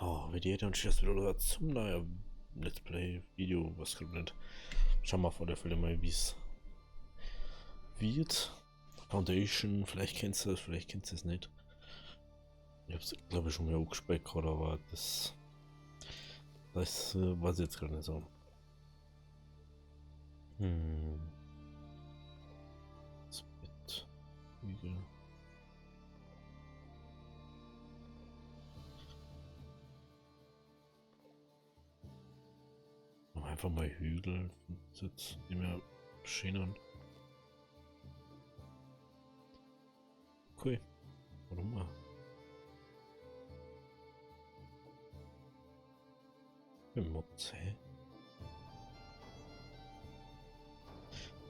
Oh, wie die und Schiss wieder zum neuen Let's Play Video, was kommt nicht. Schauen wir vor der Fälle mal, wie es wird. Foundation, vielleicht kennst du es, vielleicht kennst du es nicht. Ich hab's, glaube ich, schon mal angespielt gerade, aber das weiß ich jetzt gerade nicht so. Das Bett, Hügel. Einfach mal Hügel, Sitz, die mir schön an. Cool, warum mal? Mods, hä?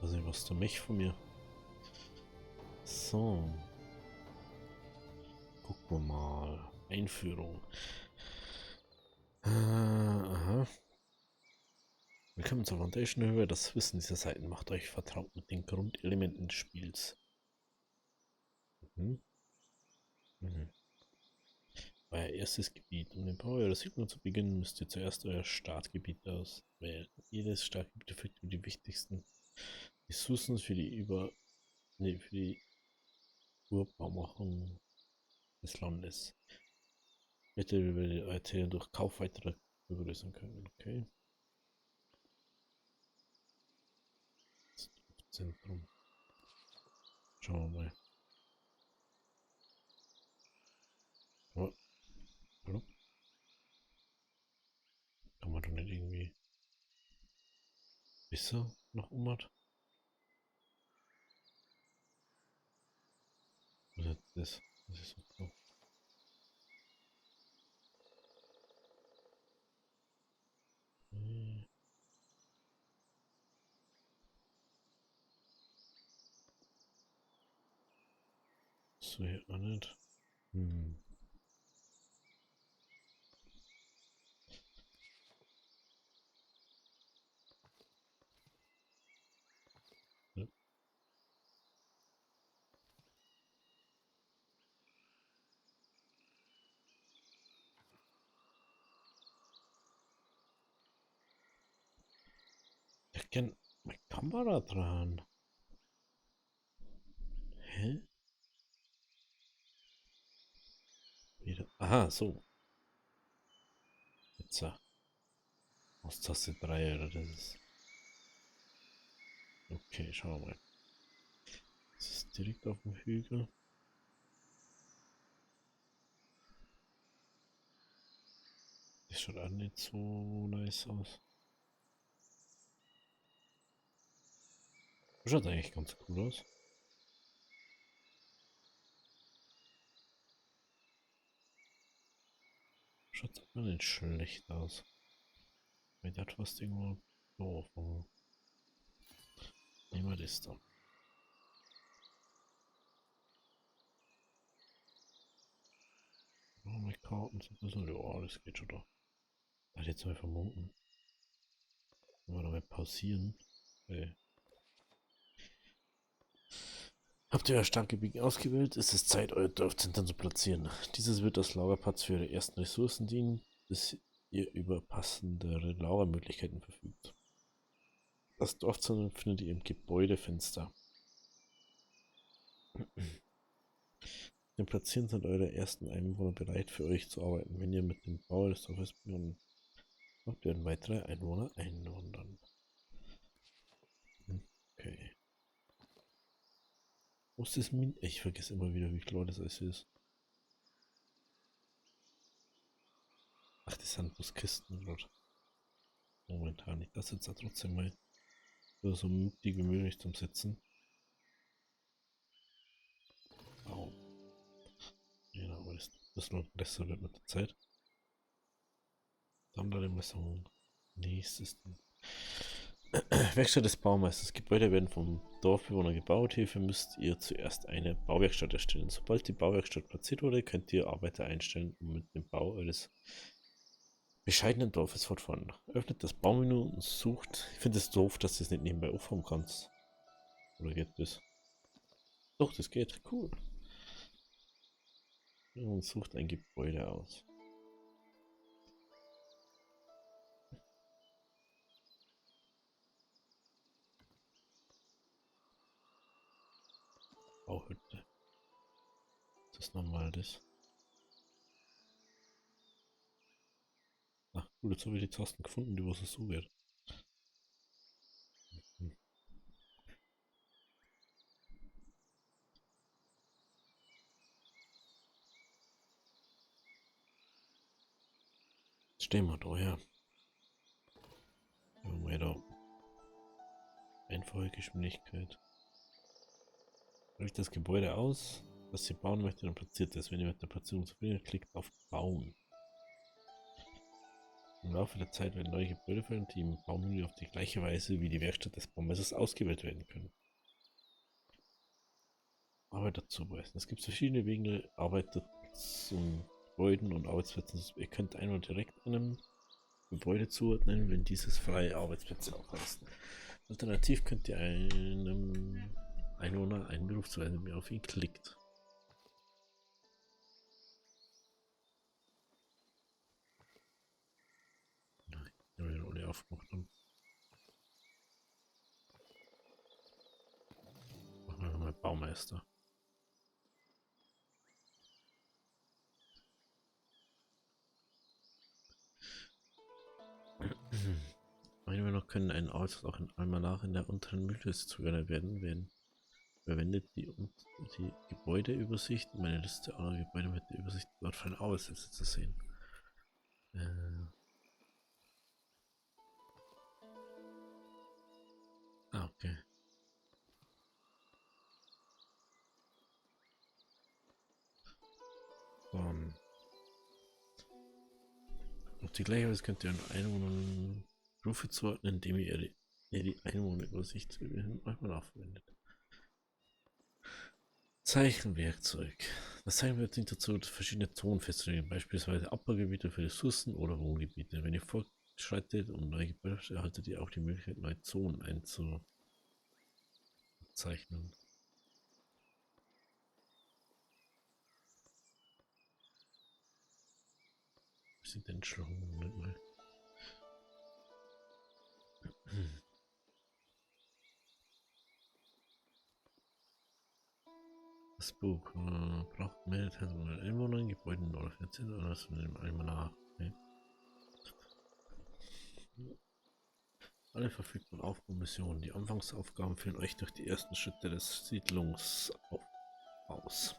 Weiß nicht, was du mich von mir. So. Gucken wir mal. Einführung. Aha. Willkommen zur Foundation Höhe. Das Wissen dieser Seiten macht euch vertraut mit den Grundelementen des Spiels. Mhm. Euer erstes Gebiet. Um den Bau eurer Siedlung zu beginnen, müsst ihr zuerst euer Startgebiet auswählen. Jedes Startgebiet verfügt über die wichtigsten Ressourcen für die Urbaumachung des Landes. Bitte werdet euer Territorium durch Kauf weiterer vergrößern können. Okay. Zentrum. Schauen wir mal. Oh, hallo? Kann man doch nicht irgendwie besser noch umhat? Was ist das? Das ist so cool. So hier auch nicht. Hm. Ja. Ich kenne meine Kamera dran. Hä? Wieder. Aha, so. Jetzt aus Taste 3 oder das ist. Okay, schauen wir mal. Das ist direkt auf dem Hügel. Das schaut auch nicht so nice aus. Das schaut eigentlich ganz cool aus. Schaut auch nicht schlecht aus. Weil das fast irgendwo doof. Nehmen wir das da. Oh, meine Karten sind ein bisschen. Ja, das geht schon da. Da jetzt mal vermuten. Wenn wir dabei pausieren. Habt ihr euer Startgebiet ausgewählt, ist es Zeit, euer Dorfzentrum zu platzieren. Dieses wird als Lagerplatz für eure ersten Ressourcen dienen, bis ihr über passendere Lagermöglichkeiten verfügt. Das Dorfzentrum findet ihr im Gebäudefenster. Dem Platzieren sind eure ersten Einwohner bereit, für euch zu arbeiten. Wenn ihr mit dem Bau des Dorfes begonnen habt, werden weitere Einwohner einwandern. Okay. Wo ist das Min? Ich vergesse immer wieder, wie klar das alles ist. Ach, das sind bloß Kisten gerade. Momentan nicht. Das jetzt da trotzdem mal so mutig wie möglich zum Sitzen. Au. Ja, aber das noch besser wird mit der Zeit. Sondermessung. Nächstes. Werkstatt des Baumeisters. Gebäude werden vom Dorfbewohner gebaut. Hierfür müsst ihr zuerst eine Bauwerkstatt erstellen. Sobald die Bauwerkstatt platziert wurde, könnt ihr Arbeiter einstellen, um mit dem Bau eures bescheidenen Dorfes fortfahren. Öffnet das Baumenü und sucht. Ich finde es doof, dass du es nicht nebenbei aufhaben kannst. Oder geht das? Doch, das geht. Cool. Und sucht ein Gebäude aus. Bauhütte. Das ist normal, das. Ach gut, jetzt habe ich die Tasten gefunden, die was es so wird. Hm. Jetzt stehen wir da, ja. Machen wir da. Einfache Geschwindigkeit. Wählt das Gebäude aus, das ihr bauen möchtet, dann platziert es. Wenn ihr mit der Platzierung zufrieden seid, klickt auf Bauen. Im Laufe der Zeit werden neue Gebäude für die im Baumenü auf die gleiche Weise wie die Werkstatt des Baumeisters ausgewählt werden können. Arbeiter zuweisen. Es gibt verschiedene Wege, Arbeiter zum Gebäuden und Arbeitsplätzen. Ihr könnt einmal direkt einem Gebäude zuordnen, wenn dieses freie Arbeitsplätze aufweist. Alternativ könnt ihr einem Einwohner einen Beruf zuweisen, wenn ihr auf ihn klickt. Ja, wir alle aufgemacht haben. Machen wir mal Baumeister. Einwohner können einen Ort auch in Almanach in der unteren Müllhütte zugeordnet werden. Verwendet die Gebäudeübersicht, um eine Liste aller Gebäude mit der Übersicht dort für eine Arbeitsplätze zu sehen. Okay. Auf die gleiche Weise könnt ihr an Einwohnern Berufe zuordnen, indem ihr die Einwohnerübersicht einmal verwendet. Zeichenwerkzeug. Das Zeichenwerkzeug dient dazu, verschiedene Zonen festzulegen, beispielsweise Abbaugebiete für Ressourcen oder Wohngebiete. Wenn ihr fortschreitet und neue Gebäude erhaltet ihr auch die Möglichkeit, neue Zonen einzuzeichnen. Was sind denn schon? Moment mal. Das Buch braucht mehr Einwohner, Gebäuden oder finanziell oder was von dem Almanach. Okay. Alle verfügbaren Aufbaumissionen. Die Anfangsaufgaben führen euch durch die ersten Schritte des Siedlungsaufbaus.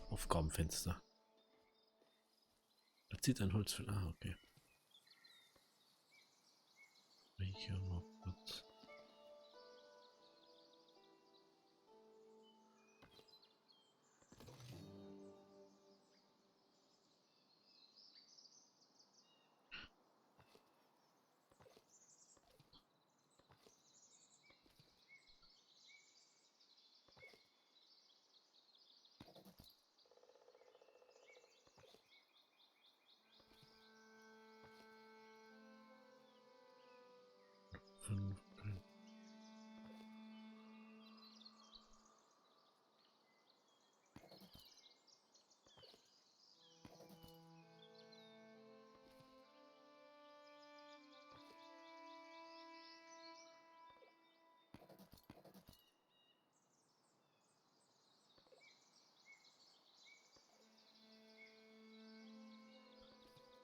Aufgabenfenster. Da zieht ein Holzfäller. Ah, okay. Welcher Platz?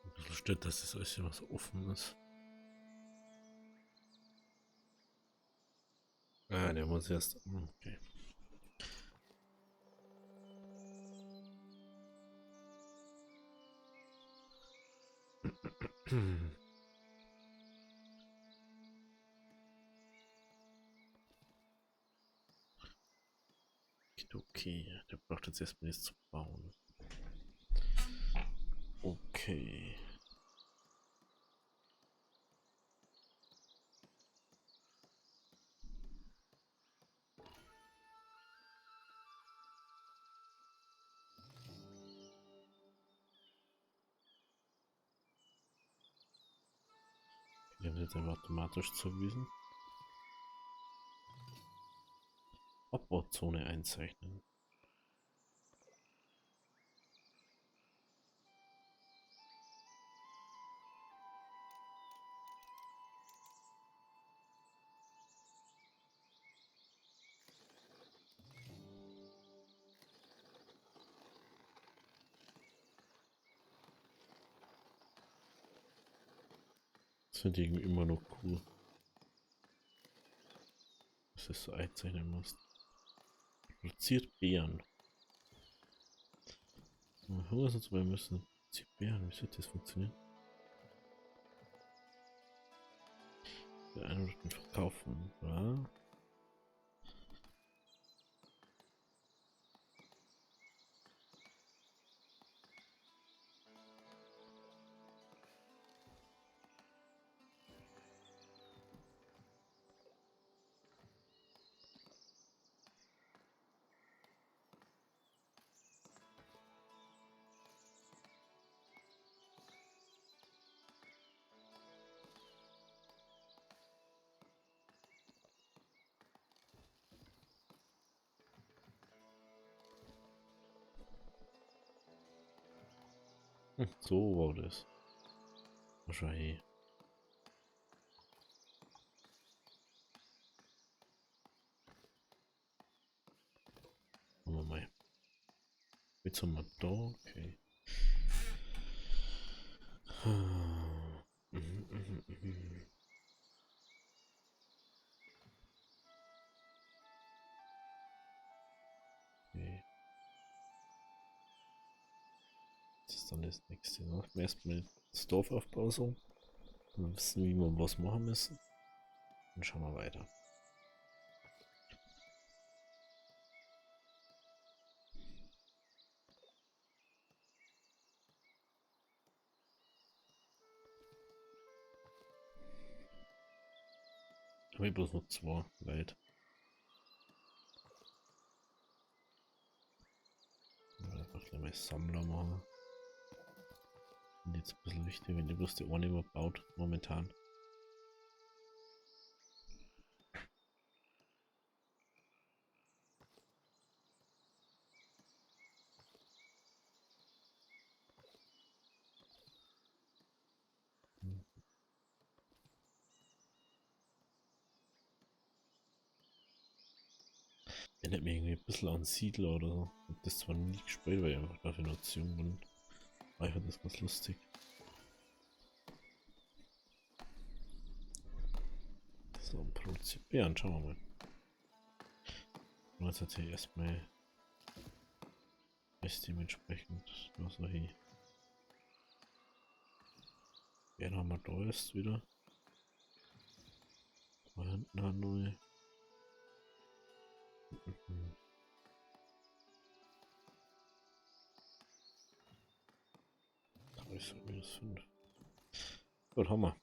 Ein bisschen stört, dass das alles immer so offen ist. Ah, der muss erst. Okay. Okay, der braucht jetzt erstmal nichts zu bauen. Okay. Der wird dann automatisch zugewiesen. Abbauzone einzeichnen. finde ich irgendwie immer noch cool. Dass du so einzeichnen musst. Produziert Beeren. Wir müssen produziert Beeren. Wie soll das funktionieren? Der eine wird den verkaufen. Ja. So war das. Wahrscheinlich. Machen wir mal. Jetzt haben wir da. Okay. Okay. Das ist dann das nächste. Machen wir erstmal das Dorf aufbauen so. Wir wissen, wie wir was machen müssen. Dann schauen wir weiter. Habe ich bloß noch 2 Leute. Einfach gleich mal Sammler machen. Und jetzt ein bisschen wichtig, wenn ihr bloß die Ohren immer baut, momentan. Erinnert mich irgendwie ein bisschen an Siedler oder so. Ich hab das zwar nie gespielt, weil ich einfach dafür noch zu jung bin. Aber ich fand das ganz lustig. So, produziert Beeren, schauen wir mal. Und jetzt erzähle ich erstmal ist dementsprechend was so hier. Wer haben wir da jetzt wieder? Da hinten haben wir. -5. Gut, haben wir.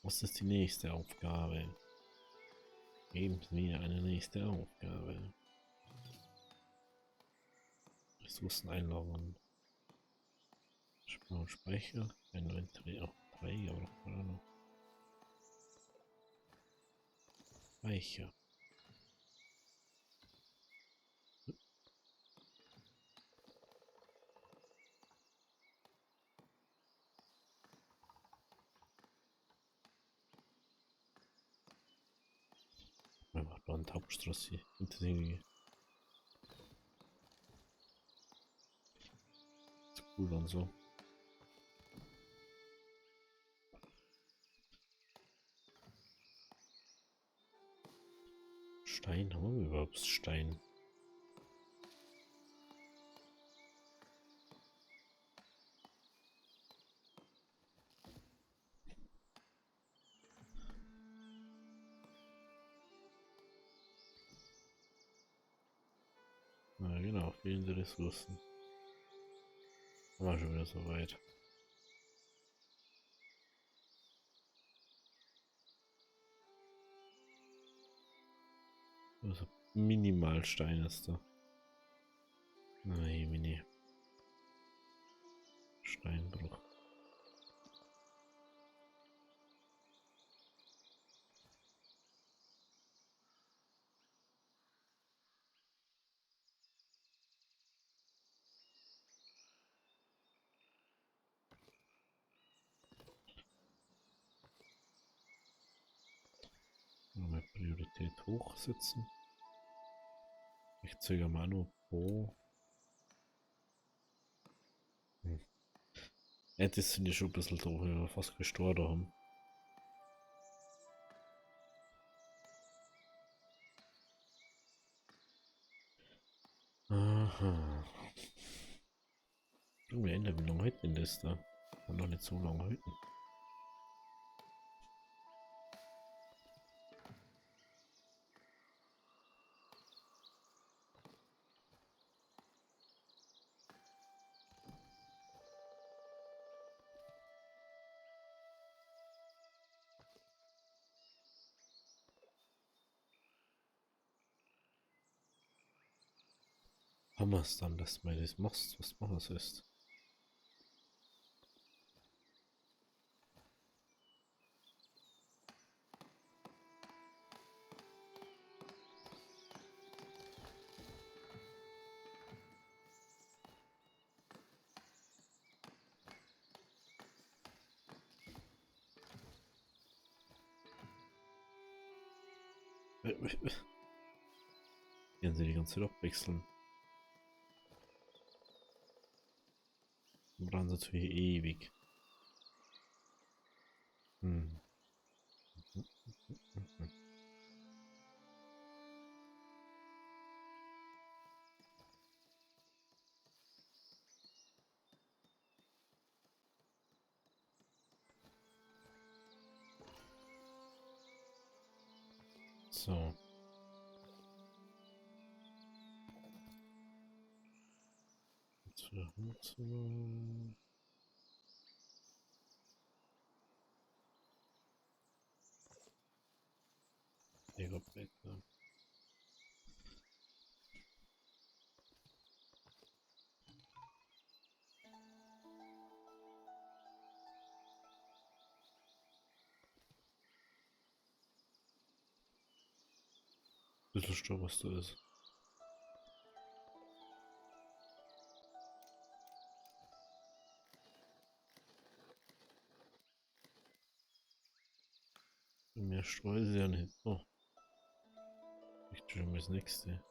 Was ist die nächste Aufgabe? Geben Sie mir eine nächste Aufgabe. Ressourcen einlagern. Speicher. Inventory auch 3, aber noch. Speicher. Man macht da eine Hauptstraße hinter den. Ist cool und so. Stein, haben wir überhaupt Stein? Na genau, fehlende Ressourcen. War schon wieder so weit. Also Minimalstein ist da. Nein, Mini. Steinbruch. Mal Priorität hochsetzen. Ich zögere mal nur pro. Ja, das finde ich schon ein bisschen doof, wenn wir fast gestorben haben. Hm. Irgendwie ändern, wie lange heute denn das da? Kann doch nicht so lange halten. Haben wir es dann, dass du das machst, was du machen sollst? Werden sie die ganze Zeit abwechseln. Dann brauchen sie natürlich ewig. Hm. So. Jetzt wieder hoch. Megabäcker. Bisschen Stau, was da ist. Mehr Stau ist ja nicht. Oh, ich schon mal das nächste.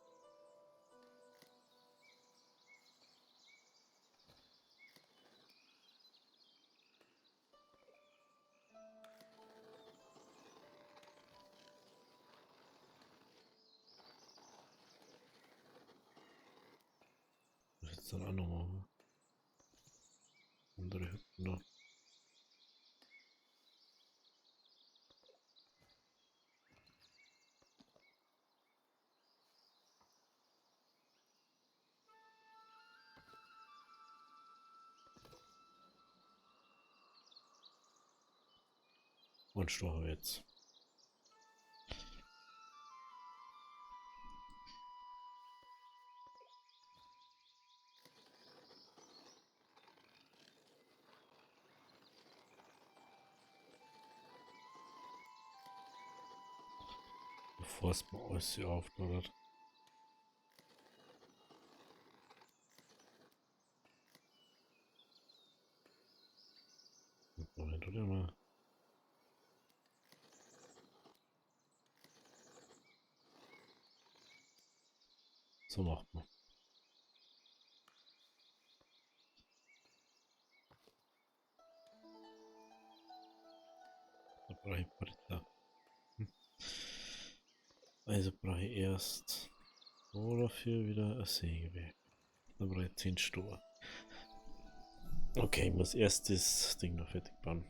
Das ist jetzt dann auch nochmal andere Hütten da. Und Stau jetzt. Bevor es mal alles hier aufladet. Moment, oder mal. So macht man. Da brauche ich Britta. Also brauche ich erst so dafür wieder ein Sägewerk. Dann brauche ich 10 Stor. Okay, ich muss erst das Ding noch fertig bauen.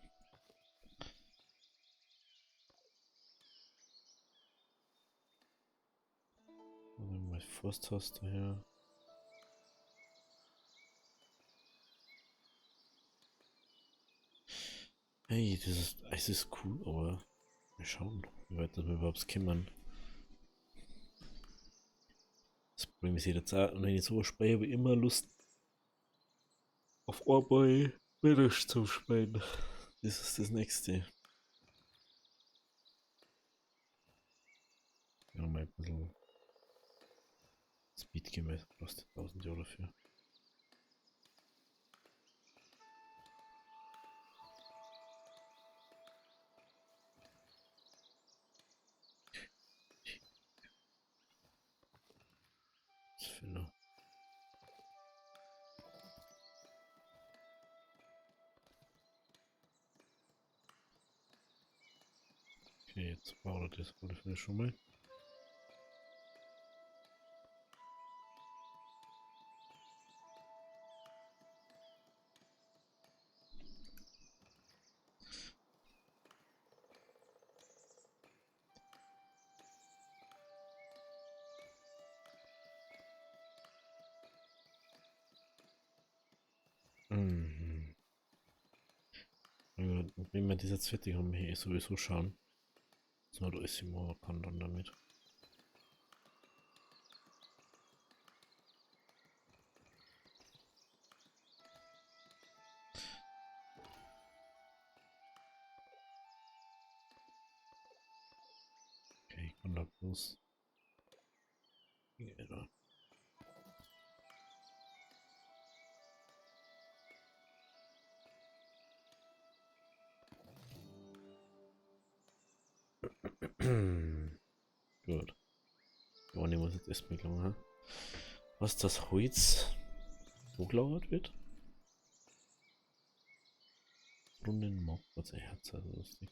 Dann mal Forsttaste her. Hey, das Eis ist cool, aber wir schauen, wie weit wir überhaupt kommen. Das Problem ist jetzt auch, wenn ich so spiele, habe ich immer Lust auf einmal Mittag zu spielen. Das ist das nächste. Ja, mal ein bisschen Speed gemessen, kostet 1000 Euro dafür. Was für eine. Okay, jetzt baut er das wohl schon mal. Mhm. Ja, wenn wir das jetzt fertig haben, hier sowieso schauen. So, da ist sie mal kann dann damit. Okay, ich kann da bloß. Ja, da. Gut. Ja, ich muss jetzt erstmal lang, was das Holz hochgelagert wird. Runden Mob, was ein Herz, also lustig.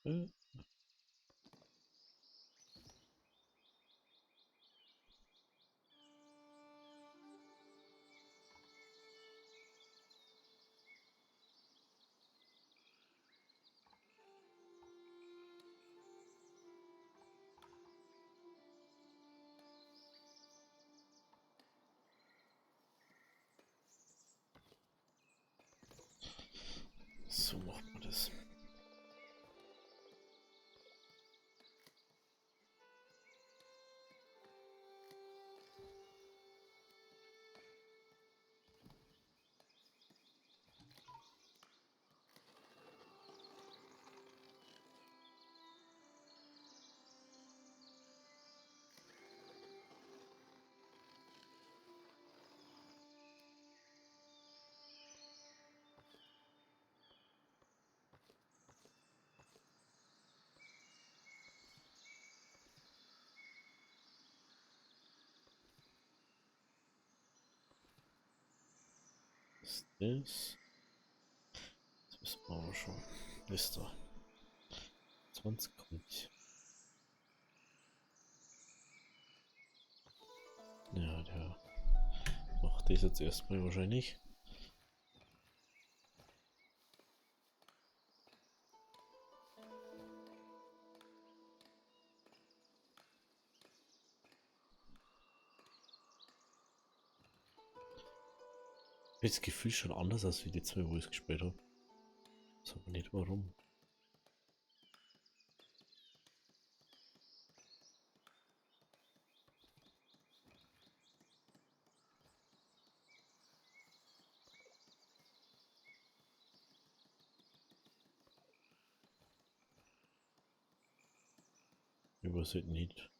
Äh, so macht man das. Ist das? Das wissen wir aber schon. Ist da. 20 kommt. Ja, der macht das jetzt erstmal wahrscheinlich. Das Gefühl schon anders als wie die zwei, wo ich es gespielt habe. Sag aber nicht warum. Ich weiß halt nicht.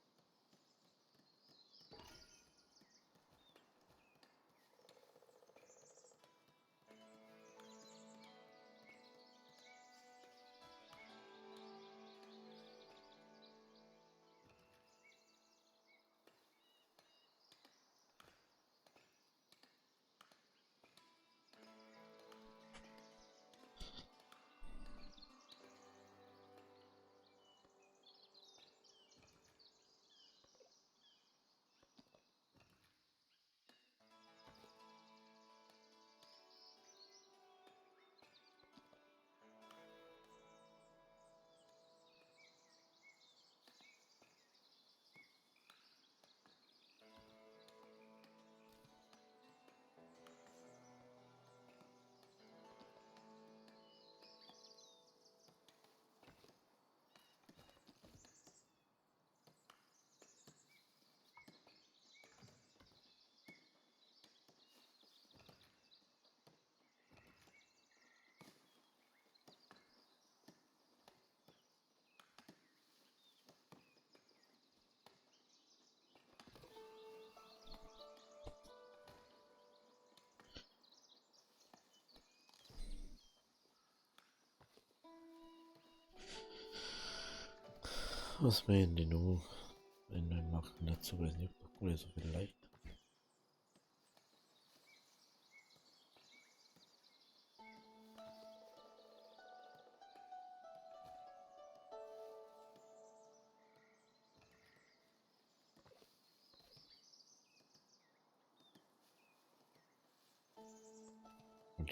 Was meinen die nur? Wenn wir machen dazu, weiß nicht, ob so viel leicht.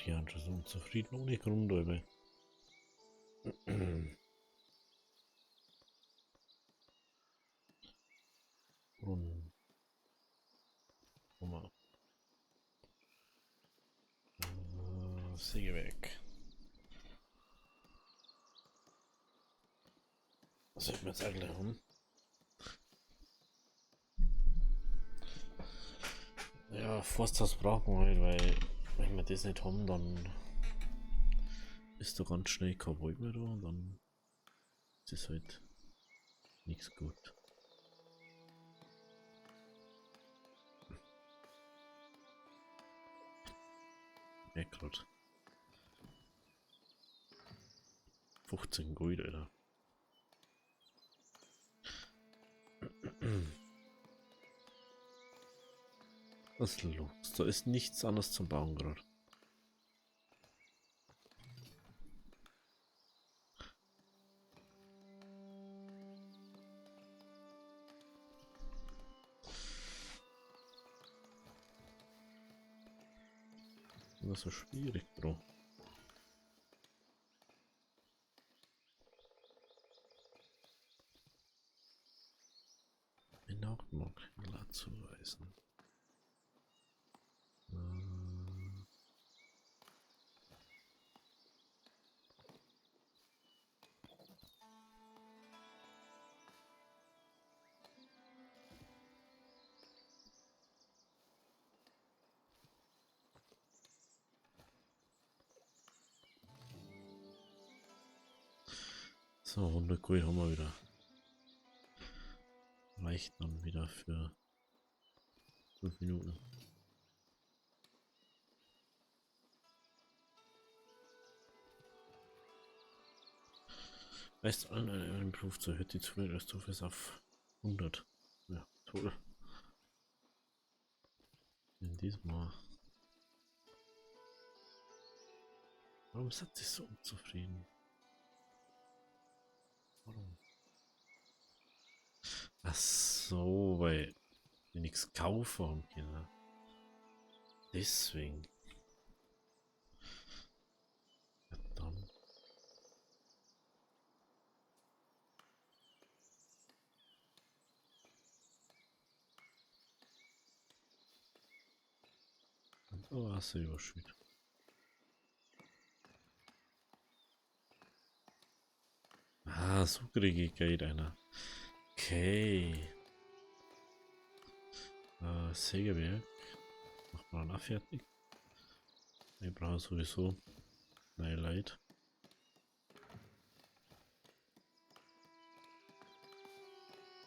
die anderen sind unzufrieden ohne Grund, aber. Und. Guck Sägewerk. Was soll ich mir jetzt erklären? Ja, Forsthaus brauchen wir halt, weil wenn wir das nicht haben, dann ist da ganz schnell kein Wald mehr da und dann ist es halt nichts gut. Ja, gerade 15 Gold, Alter. Was ist los? Da ist nichts anderes zum Bauen gerade. Das ist so schwierig, Bro. In Ordnung, klar zuweisen. So, 100 Gold haben wir wieder. Reicht dann wieder für 5 Minuten. Weißt an einem Beruf zur Hütte die Zuverlässigkeit ist auf 100. Ja, toll. In diesem Mal. Warum sind sie so unzufrieden? Warum? Ach so, weil die nichts kaufen haben können. Deswegen. Verdammt. Und da hast du überschüttet. Ah, so kriege ich Geld einer. Okay. Sägewerk. Macht man dann auch fertig. Ich brauche sowieso Leid.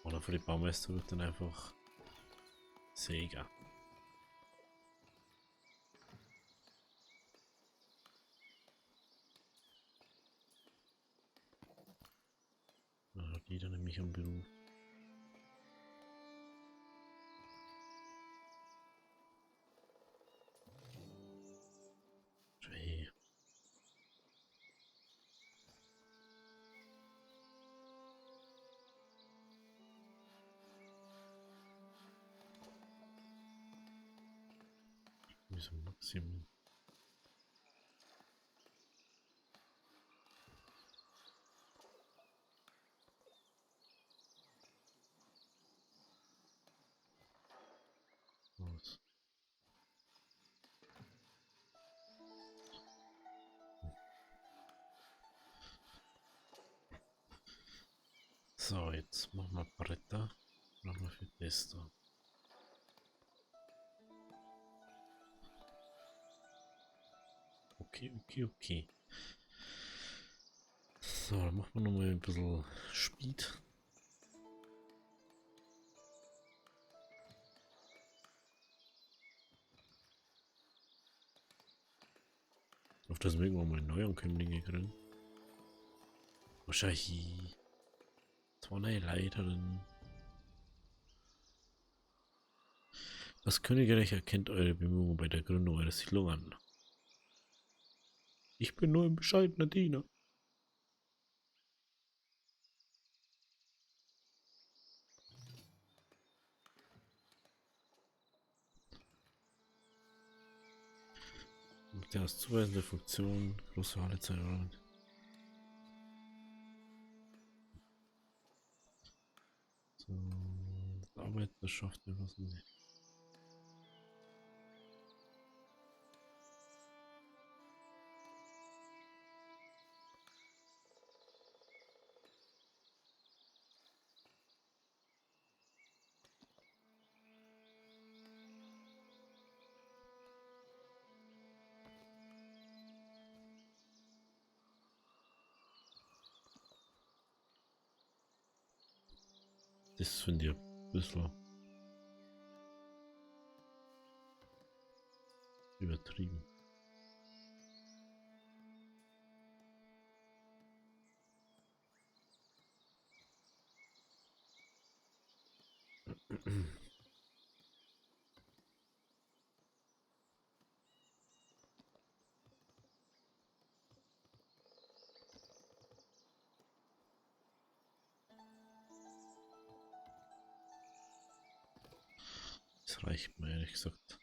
Oder für die Baumeister wird dann einfach Säger. Die dann nämlich am Beruf. Hey. Wieso Maximum? Was? So, jetzt machen wir Bretter. Machen wir für das da. Okay. So, dann machen wir nochmal ein bisschen Speed. Auf das mögen wir mal Neuankömmlinge kriegen. Wahrscheinlich 2 neue Leiterin. Das Königreich erkennt eure Bemühungen bei der Gründung eurer Siedlung an. Ich bin nur ein bescheidener Diener. Der hast zuweisende Funktion, große Halle Zeit. So, Arbeit, das schafft er was nicht. Das finde ich ein bisschen übertrieben. Das reicht mir ehrlich gesagt.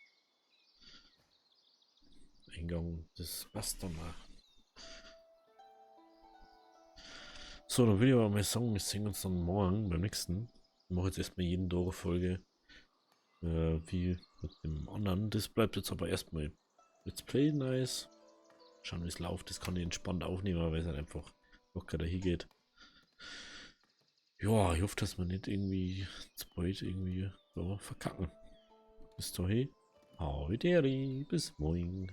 Eingang, das passt dann auch. So, dann will ich aber mal sagen, wir sehen uns dann morgen beim nächsten. Ich mache jetzt erstmal jeden Tag eine Folge. Wie mit dem anderen. Das bleibt jetzt aber erstmal Let's Play nice. Schauen, wie es läuft. Das kann ich entspannt aufnehmen, weil es halt einfach locker dahin geht. Ja, ich hoffe, dass wir nicht irgendwie zu bald irgendwie so verkacken. Bis dahin. Howdy, bis morgen.